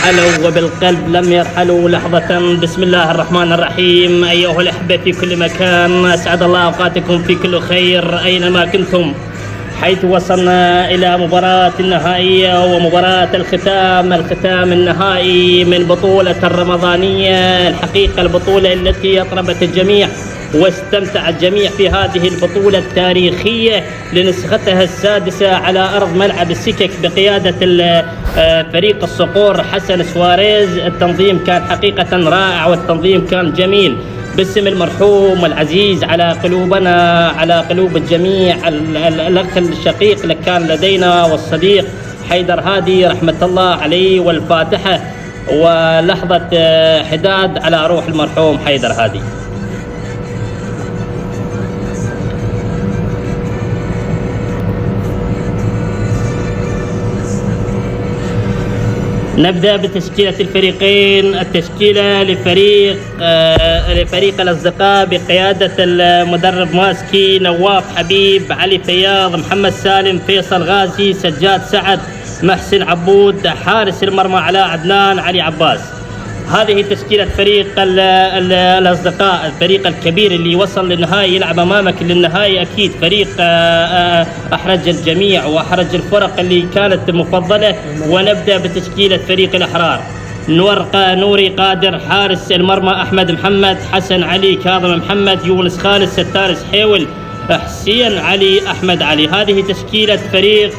حلوا وبالقلب لم يرحلوا لحظة. بسم الله الرحمن الرحيم. أيها الأحبة في كل مكان، أسعد الله أوقاتكم في كل خير أينما كنتم، حيث وصلنا إلى مباراة النهائية ومباراة الختام النهائي من بطولة الرمضانية. الحقيقة البطولة التي أطربت الجميع واستمتع الجميع في هذه البطولة التاريخية لنسختها السادسة على أرض ملعب السكك بقيادة فريق الصقور حسن سواريز. التنظيم كان حقيقة رائع والتنظيم كان جميل. باسم المرحوم والعزيز على قلوبنا، على قلوب الجميع، الأخ الشقيق اللي كان لدينا والصديق حيدر هادي رحمة الله عليه، والفاتحة ولحظة حداد على روح المرحوم حيدر هادي. نبدأ بتشكيلة الفريقين. التشكيلة لفريق الأصدقاء بقيادة المدرب ماسكي، نواف حبيب، علي فياض، محمد سالم، فيصل غازي، سجاد سعد، محسن عبود، حارس المرمى علاء عدنان، علي عباس. هذه تشكيلة فريق الأصدقاء، الفريق الكبير اللي وصل للنهائي، يلعب أمامك للنهائي. أكيد فريق أحرج الجميع وأحرج الفرق اللي كانت مفضلة. ونبدأ بتشكيلة فريق الأحرار. نوري قادر، حارس المرمى أحمد محمد، حسن علي، كاظم محمد، يونس خالد، ستار سحيول، حسين علي، أحمد علي. هذه تشكيلة فريق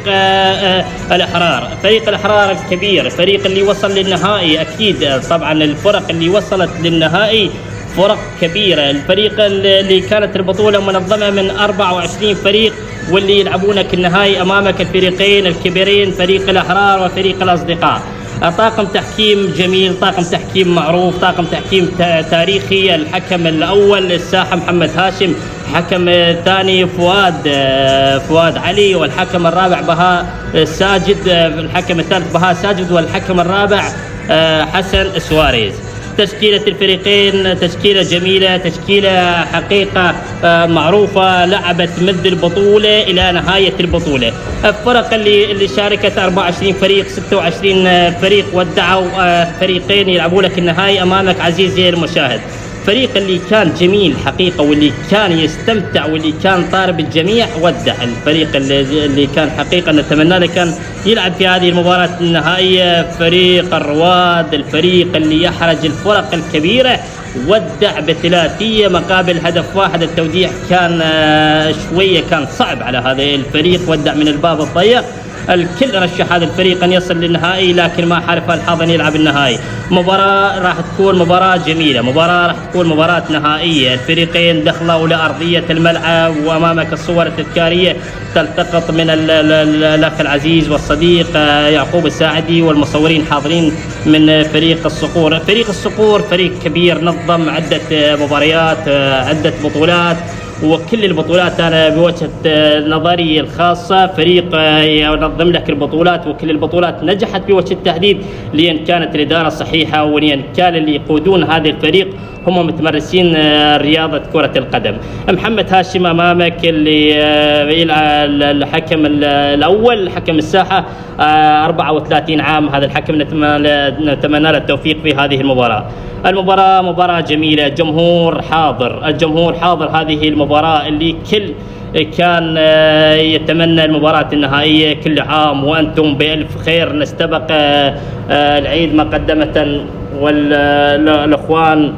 الأحرار. فريق الأحرار الكبير، الفريق اللي وصل للنهائي. أكيد طبعا الفرق اللي وصلت للنهائي فرق كبيرة. الفريق اللي كانت البطولة منظمة من 24 فريق، واللي يلعبونك النهائي أمامك الفريقين الكبيرين، فريق الأحرار وفريق الأصدقاء. طاقم تحكيم جميل، طاقم تحكيم معروف، طاقم تحكيم تاريخي. الحكم الأول الساحة محمد هاشم، الحكم الثاني فؤاد علي، والحكم الرابع بهاء ساجد، الحكم الثالث بهاء ساجد، والحكم الرابع حسن سواريز. تشكيلة الفريقين تشكيلة جميلة، تشكيلة حقيقة معروفة، لعبت منذ البطولة إلى نهاية البطولة. الفرق اللي شاركت 24 فريق، 26 فريق ودعوا فريقين يلعبوا لك النهائي أمامك عزيزي المشاهد. الفريق اللي كان جميل حقيقة واللي كان يستمتع واللي كان طارب الجميع ودع. الفريق اللي كان حقيقة نتمنى له كان يلعب في هذه المباراة النهائية فريق الرواد، الفريق اللي يحرج الفرق الكبيرة، ودع بثلاثية مقابل هدف واحد. التوديع كان شوية كان صعب على هذا الفريق، ودع من الباب الضيق. الكل رشح هذا الفريق أن يصل للنهائي، لكن ما حالف الحظ أن يلعب النهائي. مباراة راح تكون مباراة جميلة، مباراة راح تكون مباراة نهائية. الفريقين دخلوا لأرضية الملعب، وأمامك الصور التذكارية تلتقط من الأخ العزيز والصديق يعقوب الساعدي، والمصورين حاضرين من فريق الصقور. فريق الصقور فريق كبير، نظم عدة مباريات، عدة بطولات، وكل البطولات أنا بوجهة نظري الخاصة فريق ينظم لك البطولات، وكل البطولات نجحت بوجه التحديد، لأن كانت الإدارة صحيحة، ولأن كان اللي يقودون هذا الفريق هم متمرسين رياضة كرة القدم. محمد هاشم أمامك اللي الحكم الأول، حكم الساحة، 34 عام هذا الحكم، نتمنى له التوفيق في هذه المباراة. المباراة مباراة جميلة، جمهور حاضر، الجمهور حاضر هذه المباراة اللي كل كان يتمنى المباراة النهائية. كل عام وأنتم بألف خير. نستبق العيد مقدمة، والأخوان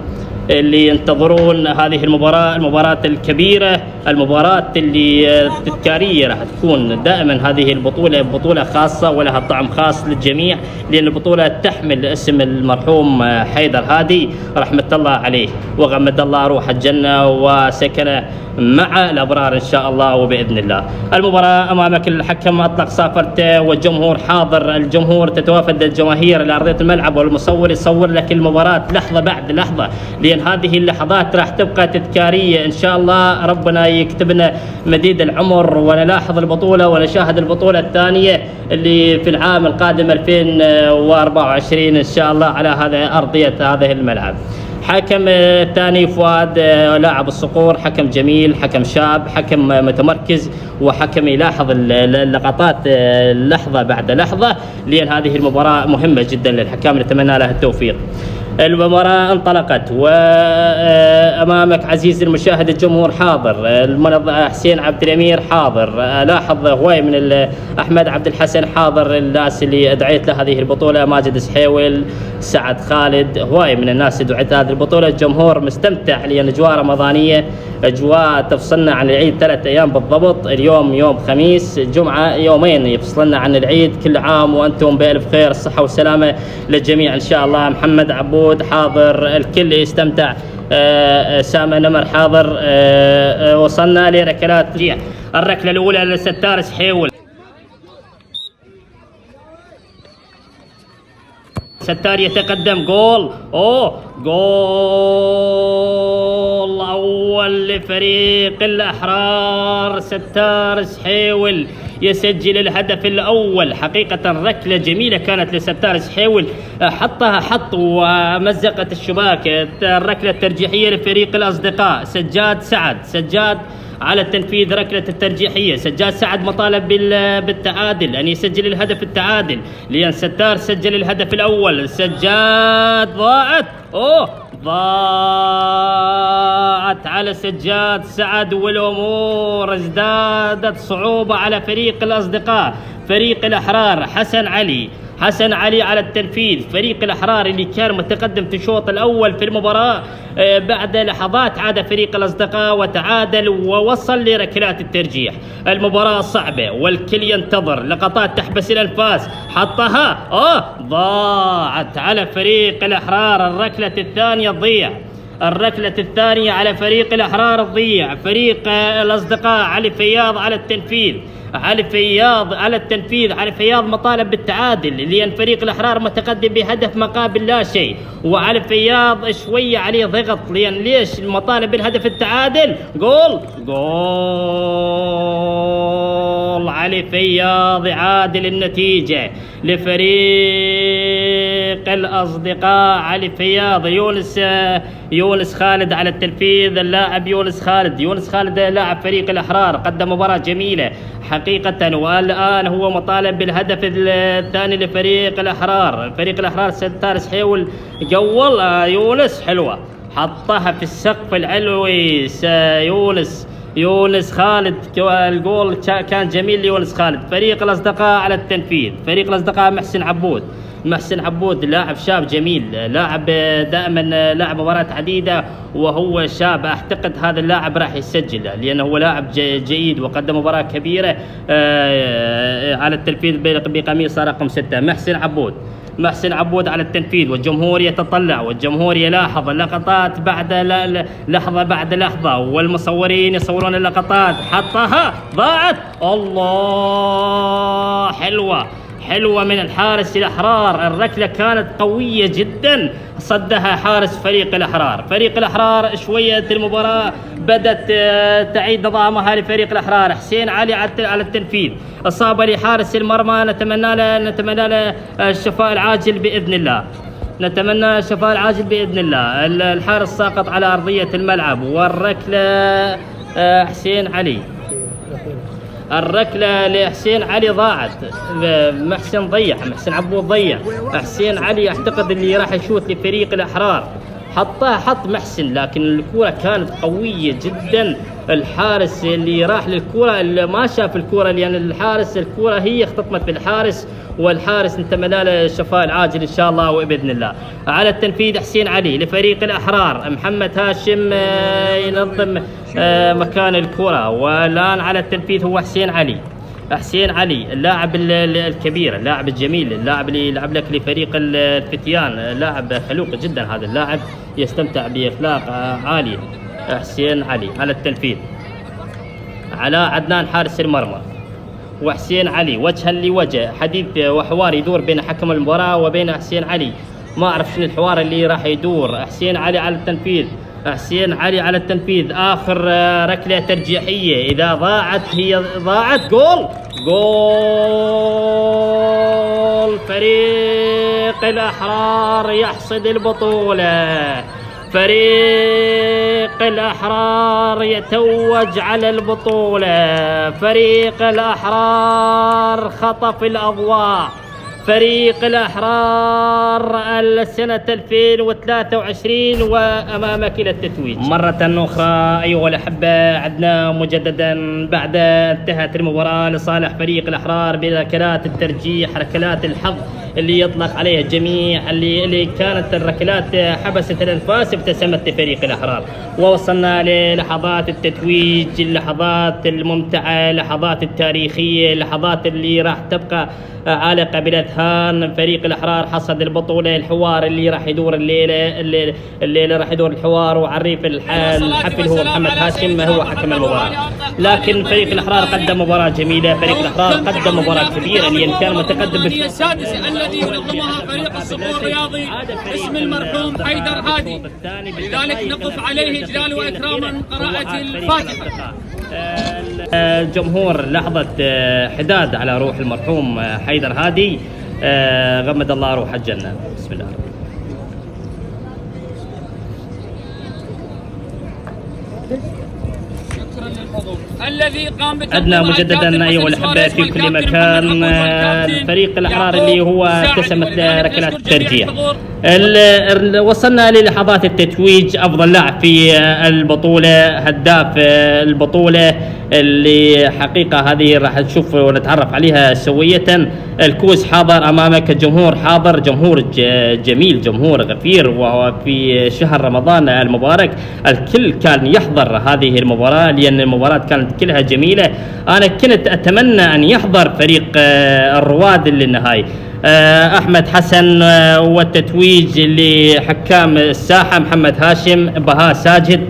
اللي ينتظرون هذه المباراة الكبيرة، المباراة اللي التذكارية راح تكون دائما. هذه البطولة بطولة خاصة ولها طعم خاص للجميع، لأن البطولة تحمل اسم المرحوم حيدر هادي رحمة الله عليه، وغمد الله روح الجنة وسكن مع الأبرار إن شاء الله وبإذن الله. المباراة أمامك الحكم أطلق صافرته، والجمهور حاضر، الجمهور تتوافد الجماهير إلى أرضية الملعب، والمصور يصور لك المباراة لحظة بعد لحظة، لأن هذه اللحظات راح تبقى تذكارية. إن شاء الله ربنا يكتبنا مديد العمر ونلاحظ البطولة ونشاهد البطولة الثانية اللي في العام القادم 2024 إن شاء الله على هذا أرضية هذا الملعب. حكم الثاني فؤاد لاعب الصقور، حكم جميل، حكم شاب، حكم متمركز، وحكم يلاحظ اللقطات لحظة بعد لحظة، لأن هذه المباراة مهمة جدا للحكام، نتمنى لها التوفيق. المباراة انطلقت، وأمامك عزيزي المشاهد الجمهور حاضر، حسين عبد الأمير حاضر، لاحظ هواي من أحمد عبد الحسن حاضر، الناس اللي أدعيت لهذه البطولة، ماجد سحيول، سعد خالد، هواي من الناس اللي دعيت لهذه البطولة. الجمهور مستمتع لأن أجواء رمضانية، أجواء تفصلنا عن العيد 3 أيام بالضبط. اليوم يوم خميس، جمعة، يومين يفصلنا عن العيد. كل عام وأنتم بألف خير، الصحة والسلامة للجميع إن شاء الله. محمد عبود حاضر، الكل يستمتع. سامة نمر حاضر. وصلنا لركلات الركلة الأولى لستار سحيول. ستار يتقدم، جول، جول أول لفريق الأحرار. ستار سحيول يسجل الهدف الأول. حقيقة ركلة جميلة كانت لستار سحيول، حطها حط ومزقت الشباك. الركلة الترجيحية لفريق الأصدقاء. سجاد على التنفيذ، ركلة الترجيحية. سجاد سعد مطالب بالتعادل، أن يسجل الهدف التعادل، لأن ستار سجل الهدف الأول. سجاد ضاعت على سجاد سعد، والأمور ازدادت صعوبة على فريق الأصدقاء. فريق الأحرار حسن علي على التنفيذ. فريق الأحرار اللي كان متقدم في الشوط الأول في المباراة، بعد لحظات عاد فريق الأصدقاء وتعادل ووصل لركلات الترجيح. المباراة صعبة والكل ينتظر، لقطات تحبس الأنفاس، حطها ضاعت على فريق الأحرار. الركلة الثانية على فريق الأحرار تضيع. فريق الأصدقاء علي فياض على التنفيذ. علي فياض مطالب بالتعادل، لأن فريق الأحرار متقدم بهدف مقابل لا شيء، وعلي فياض شوية عليه ضغط، لأن ليش مطالب بالهدف التعادل. جول علي فياض يعادل النتيجة لفريق الأصدقاء. علي فياض. يونس خالد على التنفيذ. اللاعب يونس خالد لاعب فريق الأحرار قدم مباراة جميلة حقيقة، والآن هو مطالب بالهدف الثاني لفريق الأحرار. فريق الأحرار ستار سحيول جول يونس، حلوة، حطها في السقف العلوي. يونس خالد، الجول كان جميل ليونس خالد. فريق الأصدقاء على التنفيذ. فريق الأصدقاء محسن عبود لاعب شاب جميل، لاعب دائما لاعب مباريات عديدة وهو شاب. أعتقد هذا اللاعب راح يسجل، لأنه هو لاعب جيد وقدم مباراة كبيرة على التنفيذ بقميص رقم 6. محسن عبود على التنفيذ، والجمهور يتطلع والجمهور يلاحظ اللقطات بعد لحظة بعد لحظة، والمصورين يصورون اللقطات. حطها ضاعت، الله، حلوة من الحارس الأحرار. الركلة كانت قوية جدا، صدها حارس فريق الأحرار. شوية المباراة بدت تعيد نظامها لفريق الأحرار. حسين علي على التنفيذ، إصابة لحارس المرمى، نتمنى له الشفاء العاجل بإذن الله. الحارس ساقط على أرضية الملعب، والركلة حسين علي. الركلة لحسين علي ضاعت. محسن عبود ضيع. حسين علي أعتقد اللي راح يشوت لفريق الأحرار، حط محسن، لكن الكرة كانت قوية جدا. الحارس اللي راح للكرة اللي ما شاف الكرة، لأن الكرة هي اختطمت بالحارس، والحارس نتمنى له الشفاء العاجل إن شاء الله وبإذن الله. على التنفيذ حسين علي لفريق الأحرار. محمد هاشم ينظم مكان الكرة، والآن على التنفيذ هو حسين علي اللاعب الكبير، اللاعب الجميل، اللاعب اللي يلعب لك لفريق الفتيان، لاعب خلوق جدا. هذا اللاعب يستمتع بأخلاق عالية. حسين علي على التنفيذ. علاء عدنان حارس المرمى، وحسين علي وجها لوجه، حديث وحوار يدور بين حكم المباراة وبين حسين علي. ما أعرف شنو الحوار اللي راح يدور. حسين علي على التنفيذ. آخر ركلة ترجيحية، إذا ضاعت هي ضاعت. جول فريق الأحرار يحصد البطولة. فريق الأحرار يتوج على البطولة. فريق الأحرار خطف الأضواء. فريق الأحرار السنة 2023 وأمامك إلى التتويج مرة أخرى. أيها الأحبة، عدنا مجددا بعد انتهت المباراة لصالح فريق الأحرار بركلات الترجيح، ركلات الحظ اللي يطلق عليها الجميع، اللي كانت الركلات حبست الأنفاس ابتسمت لفريق الأحرار. ووصلنا للحظات التتويج، اللحظات الممتعة، اللحظات التاريخية، اللحظات اللي راح تبقى عالقة بالأذهان. فريق الأحرار حصد البطولة. الحوار اللي راح يدور الليلة راح يدور الحوار، وعريف الحفل هو محمد هاشم هو حكم المباراة. لكن فريق الأحرار قدم مباراة جميلة. فريق الأحرار قدم مباراة كبيرة لأن كان متقدم السادسة الذي نظمها فريق الصقور الرياضي باسم المرحوم حيدر هادي، لذلك نقف عليه إجلال وإكراما قراءة الفاتحة. الجمهور لحظة حداد على روح المرحوم حيدر هادي، غمد الله روح الجنة. بسم الله الرحمن الذي قام عدنا مجددا أيها الأحبة في كل مكان. فريق الأحرار اللي هو ابتسمت ركلات الترجيح. وصلنا للحظات التتويج. أفضل لاعب في البطولة، هداف البطولة، اللي حقيقة هذه راح نشوف ونتعرف عليها سوية. الكوس حاضر أمامك، الجمهور حاضر، جمهور جميل، جمهور غفير. وهو في شهر رمضان المبارك الكل كان يحضر هذه المباراة لأن المباراة كانت كلها جميلة. أنا كنت أتمنى أن يحضر فريق الرواد للنهاية. أحمد حسن والتتويج لحكام الساحة محمد هاشم، بهاء ساجد،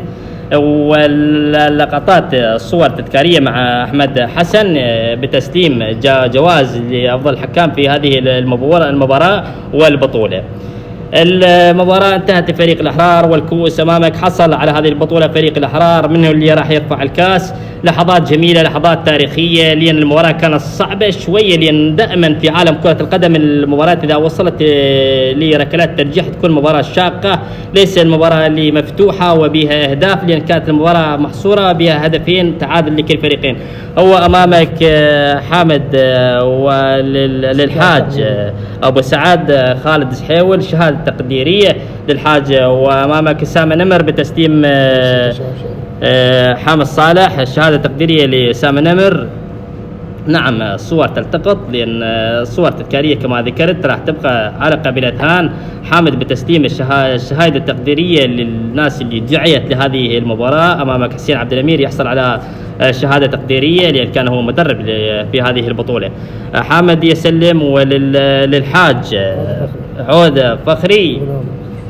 واللقطات الصور تذكارية مع أحمد حسن بتسليم جواز لأفضل حكام في هذه المباراة والبطولة. المباراة انتهت لفريق الأحرار والكؤوس أمامك. حصل على هذه البطولة فريق الأحرار، منه اللي راح يرفع الكاس. لحظات جميلة، لحظات تاريخية، لأن المباراة كانت صعبة شوية، لأن دائما في عالم كرة القدم المباريات إذا وصلت لركلات ترجيح تكون مباراة شاقة، ليس المباراة اللي مفتوحة وبها أهداف، لأن كانت المباراة محصورة بها هدفين تعادل لكل فريقين. هو أمامك حامد وللحاج أبو سعد خالد سحيول، شهادة تقديرية للحاج. وأمامك سامة نمر بتسليم حامد صالح، الشهادة التقديرية لسامة نمر. نعم، الصور تلتقط لأن الصور تذكارية كما ذكرت راح تبقى عالقة بالأذهان. حامد بتسليم الشهادة التقديرية للناس اللي دعيت لهذه المباراة. أمامك حسين عبد الأمير يحصل على شهادة تقديرية لأن كان هو مدرب في هذه البطولة. حامد يسلم. وللحاج عودة فخري،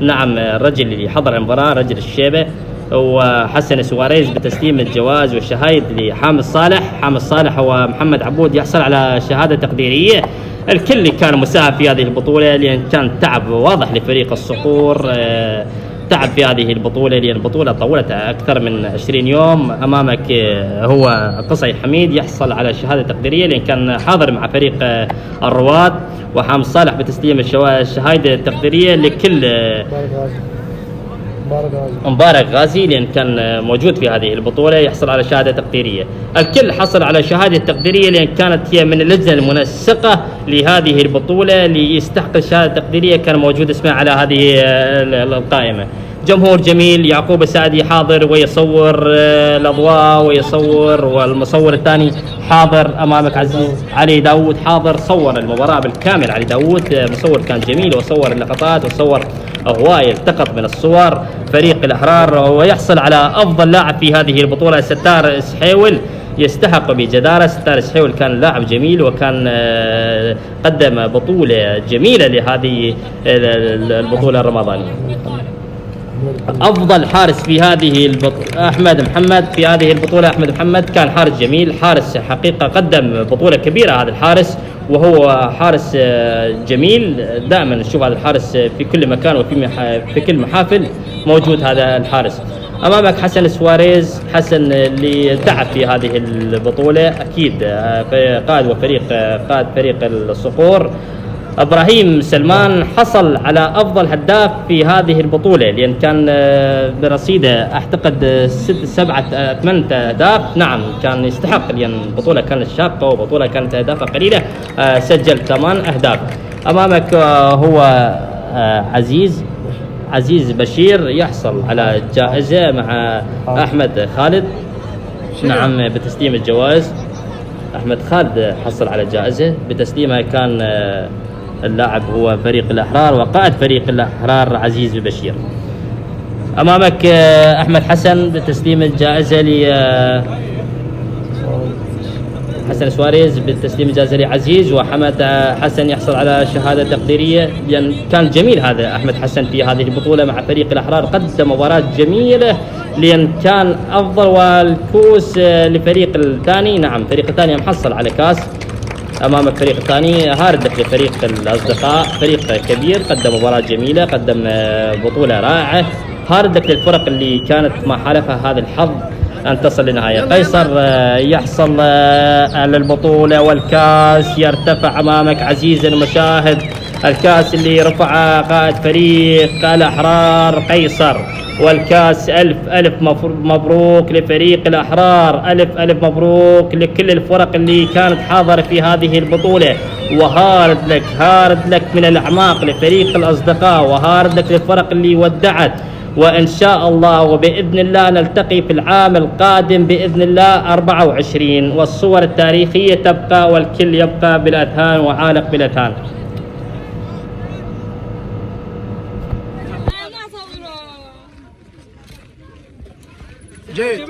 نعم، الرجل اللي حضر المباراة، رجل الشيبة. وحسن سواريز بتسليم الجواز والشهايد لحامد صالح. حامد صالح ومحمد عبود يحصل على شهادة تقديرية. الكل كان مساهم في هذه البطولة لأن كان تعب واضح لفريق الصقور، تعب في هذه البطولة لأن البطولة طولت أكثر من 20 يوم. أمامك هو قصي حميد يحصل على شهادة تقديرية لأن كان حاضر مع فريق الرواد. وحامد صالح بتسليم الشهادة التقديرية لكل مبارك غازي لأن كان موجود في هذه البطولة يحصل على شهادة تقديرية. الكل حصل على شهادة تقديرية لأن كانت هي من اللجنة المنسقة لهذه البطولة اللي يستحق الشهادة التقديرية، كان موجود اسمه على هذه القائمة. جمهور جميل، يعقوب السعدي حاضر ويصور الأضواء ويصور، والمصور الثاني حاضر أمامك عزيز علي داود حاضر، صور المباراة بالكامل. علي داود مصور كان جميل وصور اللقطات وصور هواية التقط من الصور. فريق الأحرار ويحصل على أفضل لاعب في هذه البطولة ستار سحيول، يستحق بجدارة. ستار سحيول كان لاعب جميل وكان قدم بطولة جميلة لهذه البطولة الرمضانية. أفضل حارس في هذه البطولة أحمد محمد، في هذه البطولة أحمد محمد كان حارس جميل، حارس حقيقة قدم بطولة كبيرة هذا الحارس، وهو حارس جميل. دائما نشوف هذا الحارس في كل مكان وفي كل محافل موجود هذا الحارس. أمامك حسن سواريز، حسن اللي تعب في هذه البطولة أكيد، قائد فريق الصقور. إبراهيم سلمان حصل على أفضل هداف في هذه البطولة، لأن كان برصيده أعتقد 8 أهداف. نعم كان يستحق، لأن البطولة كانت شاقة وبطولة كانت أهدافها قليلة. سجل 8 أهداف. أمامك هو عزيز بشير يحصل على جائزة مع أحمد خالد. نعم بتسليم الجوائز. أحمد خالد حصل على جائزة بتسليمها. كان اللاعب هو فريق الأحرار، وقائد فريق الأحرار عزيز بشير. أمامك أحمد حسن بتسليم الجائزة حسن سواريز بتسليم الجائزة لعزيز، وحمد حسن يحصل على شهادة تقديرية، لأن كان جميل هذا أحمد حسن في هذه البطولة مع فريق الأحرار. قدم مباراة جميلة لأن كان أفضل، والكوس لفريق الثاني. نعم فريق الثاني محصل على كاس. أمامك فريق الثاني هارد لك لفريق الأصدقاء، فريق كبير قدم مباراة جميلة، قدم بطولة رائعة. هارد لك للفرق اللي كانت مع حالفها هذا الحظ أن تصل للنهاية. قيصر يحصل على البطولة والكاس يرتفع. أمامك عزيز المشاهد الكاس اللي رفع قائد فريق الأحرار قيصر، والكاس ألف مبروك لفريق الأحرار. ألف مبروك لكل الفرق اللي كانت حاضرة في هذه البطولة. وهارد لك من الأعماق لفريق الأصدقاء، وهارد لك للفرق اللي ودعت. وإن شاء الله وبإذن الله نلتقي في العام القادم بإذن الله 24، والصور التاريخية تبقى والكل يبقى بالأذهان وعالق بالأذهان. جيد.